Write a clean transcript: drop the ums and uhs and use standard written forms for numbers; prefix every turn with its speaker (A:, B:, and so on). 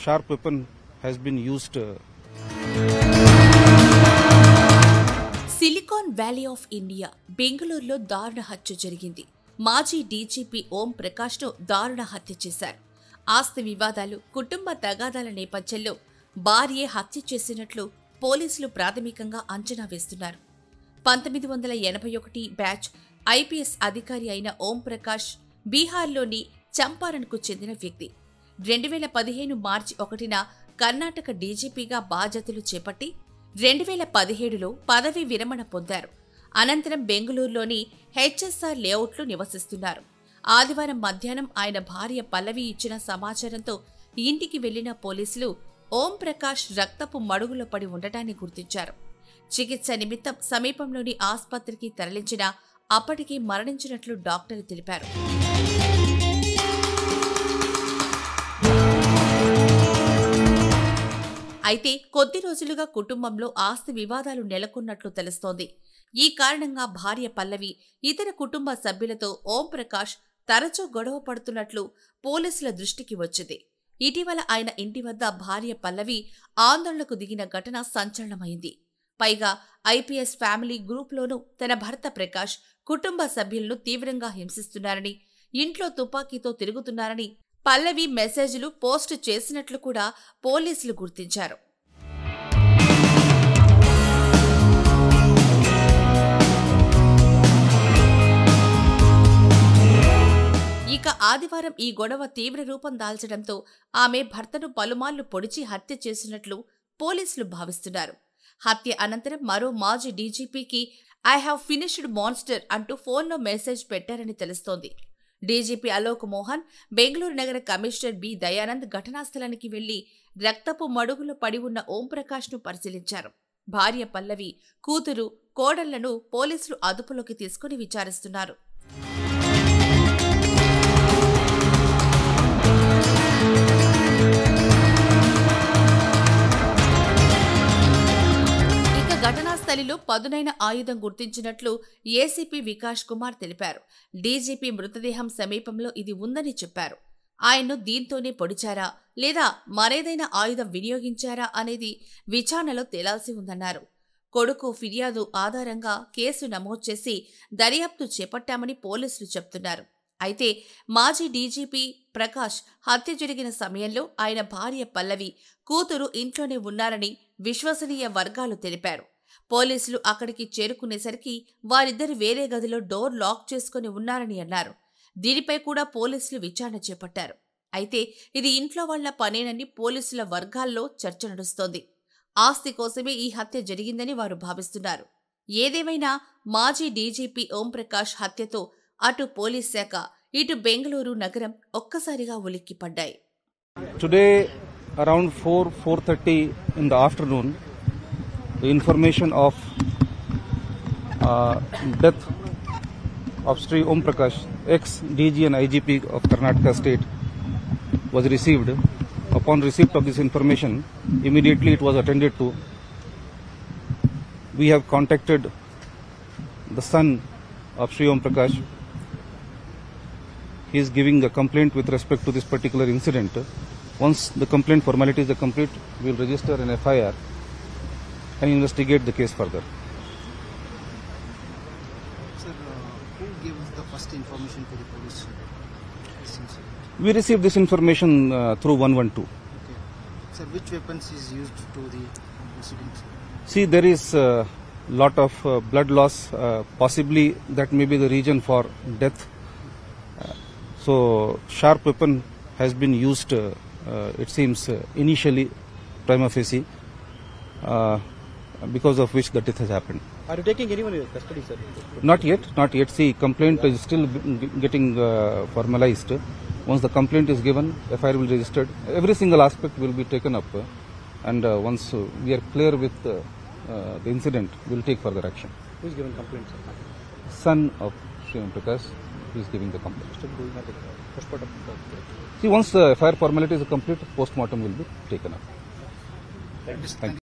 A: sharp weapon has been used.
B: Silicon valley of India బెంగళూరులో దారుణ హత్య జరిగింది. మాజీ డీజీపీ ఓం ప్రకాష్ ను దారుణ హత్య చేశారు. ఆస్తి వివాదాలు, కుటుంబ తగాదాల నేపథ్యంలో భార్యే హత్య చేసినట్లు పోలీసులు ప్రాథమికంగా అంచనా వేస్తున్నారు. 1981 బ్యాచ్ ఐపీఎస్ అధికారి అయిన ఓం ప్రకాష్ బీహార్లోని చంపారణ్కు చెందిన వ్యక్తి. 2015 మార్చి 1న కర్ణాటక డీజీపీగా బాధ్యతలు చేపట్టి 2017లో పదవీ విరమణ పొందారు. అనంతరం బెంగళూరులోని హెచ్ఎస్ఆర్ లేఅవుట్లో నివసిస్తున్నారు. ఆదివారం మధ్యాహ్నం ఆయన భార్య పల్లవి ఇచ్చిన సమాచారంతో ఇంటికి వెళ్లిన పోలీసులు ఓం ప్రకాష్ రక్తపు మడుగులో పడి ఉండటాన్ని గుర్తించారు. చికిత్స నిమిత్తం సమీపంలోని ఆస్పత్రికి తరలించినా అప్పటికే మరణించినట్లు డాక్టర్లు తెలిపారు. అయితే కొద్ది రోజులుగా కుటుంబంలో ఆస్తి వివాదాలు నెలకొన్నట్లు తెలుస్తోంది. ఈ కారణంగా భార్య పల్లవి ఇతర కుటుంబ సభ్యులతో ఓం ప్రకాష్ తరచూ గొడవ పడుతున్నట్లు పోలీసుల దృష్టికి వచ్చింది. ఇటీవల ఆయన ఇంటి వద్ద భార్య పల్లవి ఆందోళనకు దిగిన ఘటన సంచలనమైంది. పైగా ఐపీఎస్ ఫ్యామిలీ గ్రూప్లోనూ తన భర్త ప్రకాష్ కుటుంబ సభ్యులను తీవ్రంగా హింసిస్తున్నారని, ఇంట్లో తుపాకీతో తిరుగుతున్నారని పల్లవి మెసేజ్లు పోస్టు చేసినట్లు కూడా పోలీసులు గుర్తించారు. ఇక ఆదివారం ఈ గొడవ తీవ్ర రూపం దాల్చడంతో ఆమె భర్తను పలుమార్లు పొడిచి హత్య చేసినట్లు పోలీసులు భావిస్తున్నారు. హత్య అనంతరం మరో మాజీ డీజీపీకి ఐ హావ్ ఫినిష్డ్ మాన్స్టర్ అంటూ ఫోన్లో మెసేజ్ పెట్టారని తెలుస్తోంది. డీజీపీ అలోక్ మోహన్, బెంగళూరు నగర కమిషనర్ బి దయానంద్ ఘటనా స్థలానికి వెళ్లి రక్తపు మడుగులో పడి ఉన్న ఓం ప్రకాష్ ను పరిశీలించారు. భార్య పల్లవి, కూతురు, కోడళ్లను పోలీసులు అదుపులోకి తీసుకుని విచారిస్తున్నారు. ఘటనా స్థలిలో పదునైన ఆయుధం గుర్తించినట్లు ఏసీపీ వికాష్ కుమార్ తెలిపారు. డీజీపీ మృతదేహం సమీపంలో ఇది ఉందని చెప్పారు. ఆయన్ను దీంతోనే పొడిచారా లేదా మరేదైనా ఆయుధం వినియోగించారా అనేది విచారణలో తేలాల్సి ఉందన్నారు. కొడుకు ఫిర్యాదు ఆధారంగా కేసు నమోదు చేసి దర్యాప్తు చేపట్టామని పోలీసులు చెప్తున్నారు. అయితే మాజీ డీజీపీ ప్రకాష్ హత్య జరిగిన సమయంలో ఆయన భార్య పల్లవి, కూతురు ఇంట్లోనే ఉన్నారని విశ్వసనీయ వర్గాలు తెలిపారు. పోలీసులు అక్కడికి చేరుకునేసరికి వారిద్దరు వేరే గదిలో డోర్ లాక్ చేసుకుని ఉన్నారని అన్నారు. దీనిపై కూడా పోలీసులు విచారణ చేపట్టారు. అయితే ఇది ఇంట్లో వాళ్ల పనేనని పోలీసుల వర్గాల్లో చర్చ నడుస్తోంది. ఆస్తి కోసమే ఈ హత్య జరిగిందని వారు భావిస్తున్నారు. ఏదేమైనా మాజీ డీజీపీ ఓం ప్రకాష్ హత్యతో అటు పోలీస్ శాఖ, ఇటు బెంగళూరు నగరం ఒక్కసారిగా ఉలిక్కిపడ్డాయి.
A: Today around 4:30 in the afternoon, the information of death of Sri Om Prakash, ex-DG and IGP of Karnataka State, was received. Upon receipt of this information, immediately it was attended to. We have contacted the son of Sri Om Prakash. He is giving a complaint with respect to this particular incident. Once the complaint formalities are complete, we will register an FIR and investigate the case further.
C: Sir, who gave the first information to the police?
A: We received this information through 112.
C: Okay. Sir, which weapons is used to the incident?
A: See, there is a lot of blood loss. Possibly that may be the reason for death. So, sharp weapon has been used, it seems, initially, prima facie, because of which the death has happened.
D: Are you taking anyone in custody, sir?
A: Not yet, not yet. See, complaint is still getting formalized. Once the complaint is given, FIR will be registered. Every single aspect will be taken up, and once we are clear with the incident, we will take further action.
D: Who is given complaint, sir?
A: Son of Sri Om Prakash is giving the complaint. See, once the FIR formalities are complete, post-mortem will be taken up.
D: Thank you.
A: Thank you.